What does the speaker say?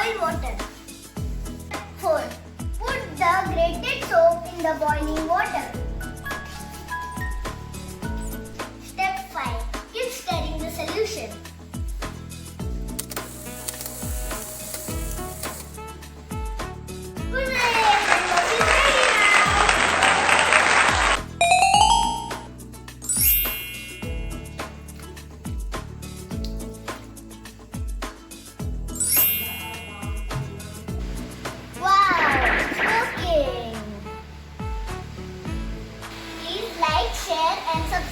boil water. 4. Put the grated soap in the boiling water. Step 5. Keep stirring the solution. Hooray! Handwash is ready now. Wow, it's working. Please like, share and subscribe.